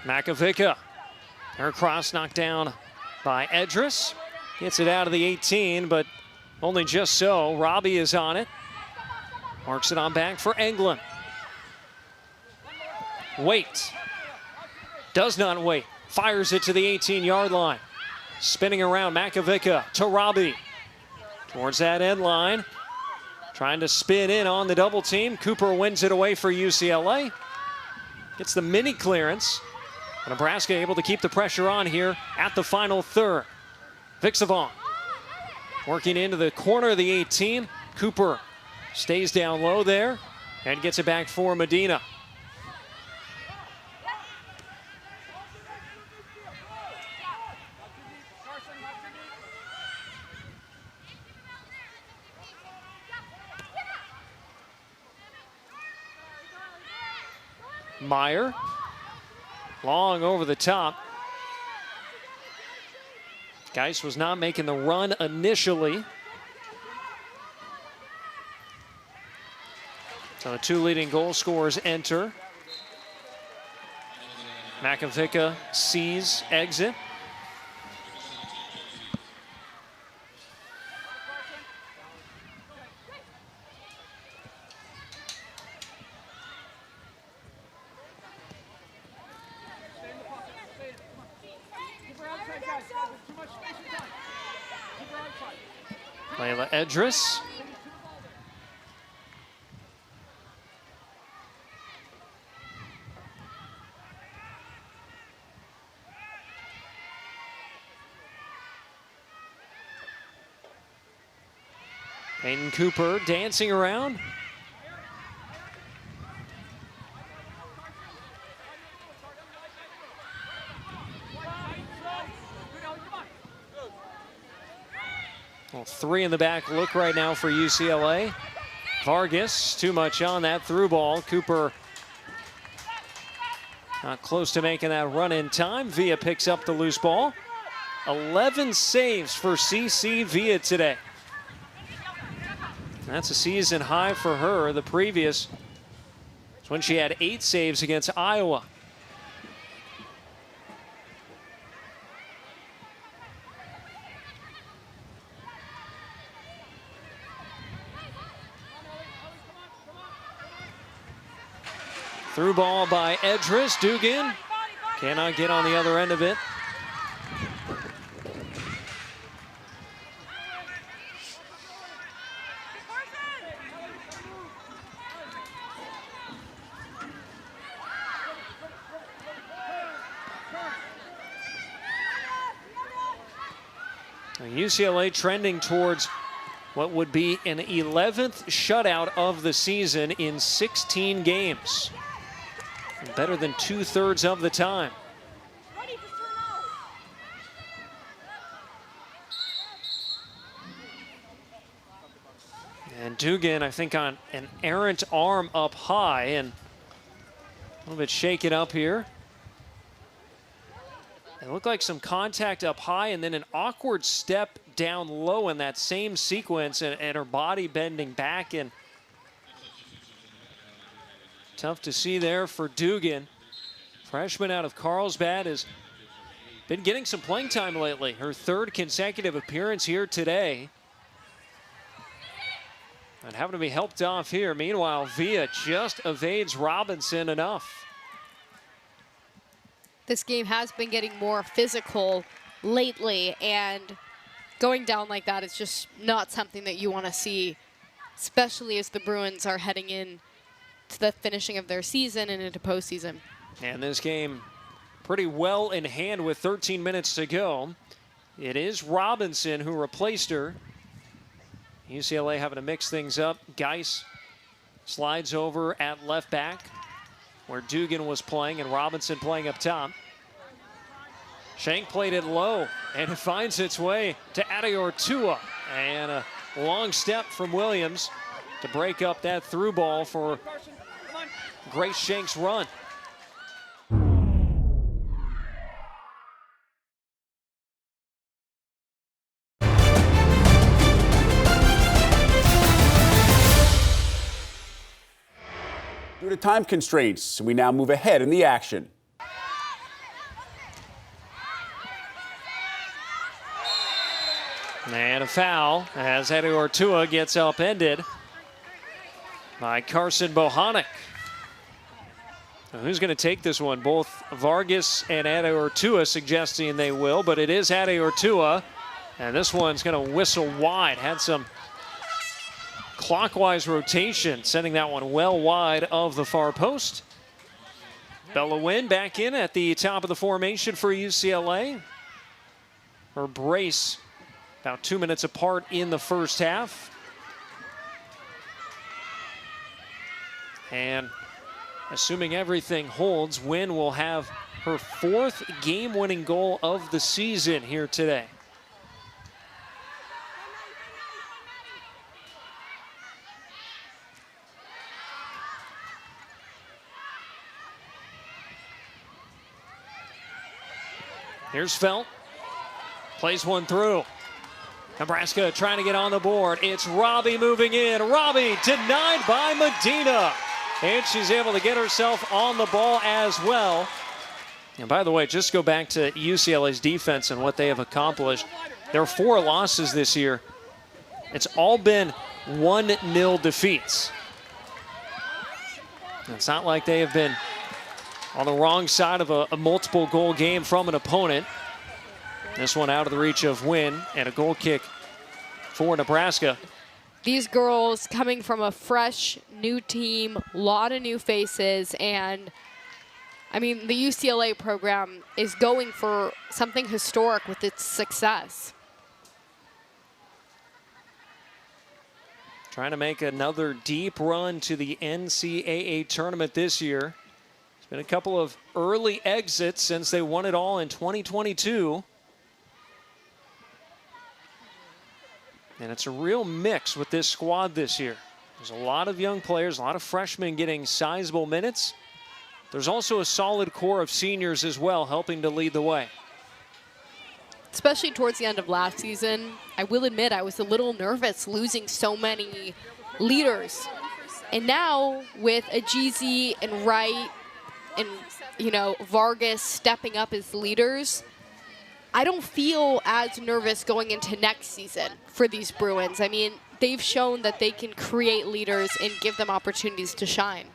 Makovica. Her cross knocked down by Edris. Gets it out of the 18, but only just so. Robbie is on it. Marks it on back for Englund. Wait. Does not wait. Fires it to the 18-yard line. Spinning around, Makovica to Robbie. Towards that end line. Trying to spin in on the double team. Cooper wins it away for UCLA. Gets the mini clearance. Nebraska able to keep the pressure on here at the final third. Vixavon working into the corner of the 18. Cooper stays down low there and gets it back for Medina. Meyer, long over the top. Geis was not making the run initially. So the two leading goal scorers enter. Makovica sees exit. Layla Edris. Peyton Cooper dancing around. Well, three in the back look right now for UCLA. Vargas, too much on that through ball. Cooper not close to making that run in time. Villa picks up the loose ball. 11 saves for CC Villa today. That's a season high for her. The previous was when she had 8 saves against Iowa. Through ball by Edris. Dugan cannot get on the other end of it. UCLA trending towards what would be an 11th shutout of the season in 16 games. Better than 2/3 of the time. And Dugan, I think, on an errant arm up high and a little bit shaken up here. It looked like some contact up high and then an awkward step down low in that same sequence, and her body bending back, and tough to see there for Dugan. Freshman out of Carlsbad has been getting some playing time lately. Her 3rd consecutive appearance here today. And having to be helped off here. Meanwhile, Villa just evades Robinson enough. This game has been getting more physical lately, and going down like that is just not something that you want to see, especially as the Bruins are heading in to the finishing of their season and into postseason. And this game pretty well in hand with 13 minutes to go. It is Robinson who replaced her. UCLA having to mix things up. Geis slides over at left back where Dugan was playing and Robinson playing up top. Shank played it low and it finds its way to Adeor Tua. And a long step from Williams to break up that through ball for Grace Shank's run. Due to time constraints, we now move ahead in the action. And a foul as Eddie Ortua gets upended by Carson Bohanec. Now, who's going to take this one? Both Vargas and Eddie Ortua suggesting they will, but it is Eddie Ortua. And this one's going to whistle wide. Had some clockwise rotation, sending that one well wide of the far post. Bella Winn back in at the top of the formation for UCLA. Her brace about 2 minutes apart in the first half. And assuming everything holds, Winn will have her 4th game-winning goal of the season here today. Here's Felt. Plays one through. Nebraska trying to get on the board. It's Robbie moving in. Robbie denied by Medina. And she's able to get herself on the ball as well. And by the way, just go back to UCLA's defense and what they have accomplished. Their 4 losses this year, it's all been 1-0 defeats. It's not like they have been on the wrong side of a multiple goal game from an opponent. This one out of the reach of Winn, and a goal kick for Nebraska. These girls coming from a fresh new team, a lot of new faces, and I mean, the UCLA program is going for something historic with its success. Trying to make another deep run to the NCAA tournament this year. It's been a couple of early exits since they won it all in 2022. And it's a real mix with this squad this year. There's a lot of young players, a lot of freshmen getting sizable minutes. There's also a solid core of seniors as well, helping to lead the way. Especially towards the end of last season, I will admit I was a little nervous losing so many leaders. And now with Ajizi and Wright and, you know, Vargas stepping up as leaders, I don't feel as nervous going into next season for these Bruins. I mean, they've shown that they can create leaders and give them opportunities to shine.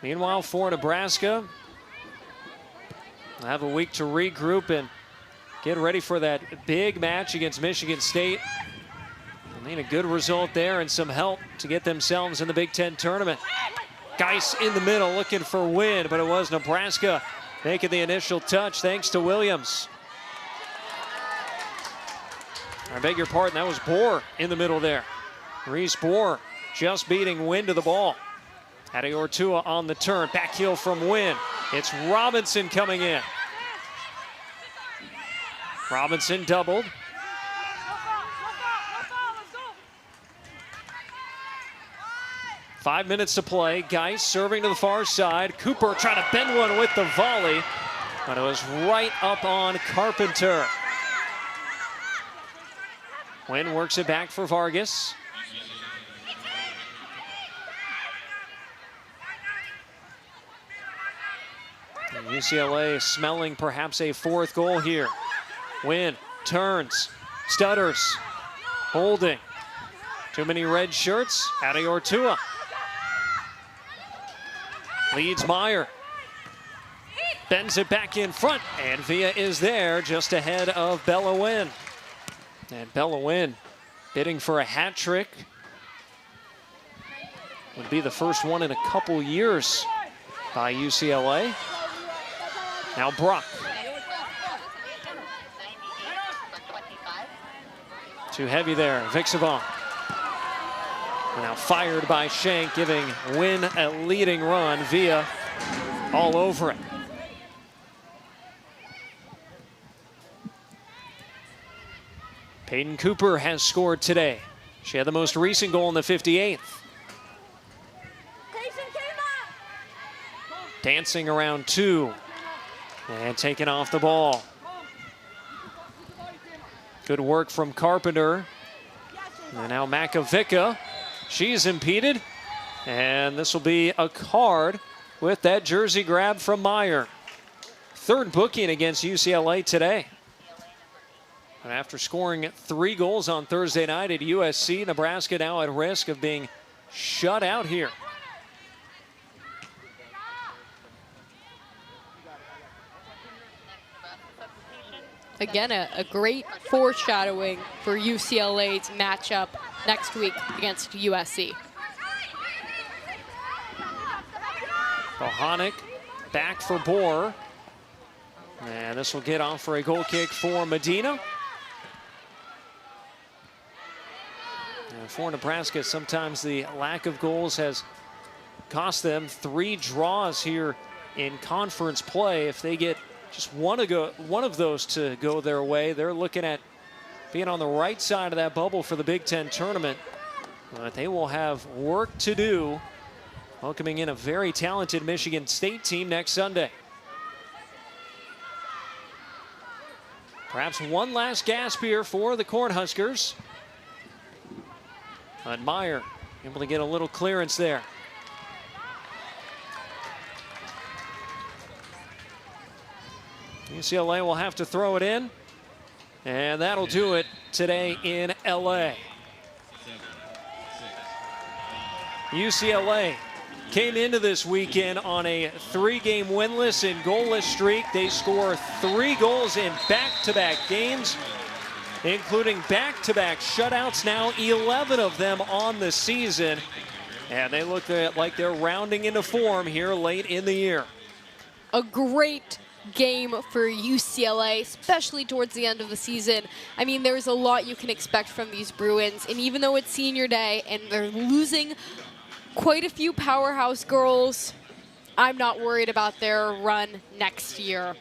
Meanwhile, for Nebraska, they'll have a week to regroup and get ready for that big match against Michigan State. They need a good result there and some help to get themselves in the Big Ten tournament. Geis in the middle looking for Winn, but it was Nebraska making the initial touch thanks to Williams. I beg your pardon, that was Bohr in the middle there. Reese Bohr just beating Winn to the ball. Eddie Ortua on the turn, back heel from Winn. It's Robinson coming in. Robinson doubled. Five minutes to play. Geis serving to the far side. Cooper trying to bend one with the volley, but it was right up on Carpenter. Winn works it back for Vargas. UCLA smelling perhaps a 4th goal here. Winn turns, stutters, holding. Too many red shirts. Eddie Ortua leads Meyer. Bends it back in front, and Villa is there just ahead of Bella Winn. And Bella Winn bidding for a hat trick. Would be the first one in a couple years by UCLA. Now Brock. Too heavy there, Vixavon. Now fired by Shank, giving Winn a leading run. Villa all over it. Peyton Cooper has scored today. She had the most recent goal in the 58th. Dancing around 2. And taken off the ball. Good work from Carpenter. And now Makovica. She's impeded. And this will be a card with that jersey grab from Meyer. Third booking against UCLA today. And after scoring 3 goals on Thursday night at USC, Nebraska now at risk of being shut out here. Again, a great foreshadowing for UCLA's matchup next week against USC. Bohanic back for Bohr. And this will get off for a goal kick for Medina. And for Nebraska, sometimes the lack of goals has cost them 3 draws here in conference play. If they get just one of those to go their way, they're looking at being on the right side of that bubble for the Big Ten tournament. But they will have work to do, welcoming in a very talented Michigan State team next Sunday. Perhaps one last gasp here for the Cornhuskers. And Meyer able to get a little clearance there. UCLA will have to throw it in, and that'll do it today in LA. UCLA came into this weekend on a 3-game winless and goalless streak. They score 3 goals in back-to-back games, including back-to-back shutouts, now 11 of them on the season. And they look like they're rounding into form here late in the year. A great game for UCLA, especially towards the end of the season. I mean, there's a lot you can expect from these Bruins, and even though it's senior day and they're losing quite a few powerhouse girls, I'm not worried about their run next year.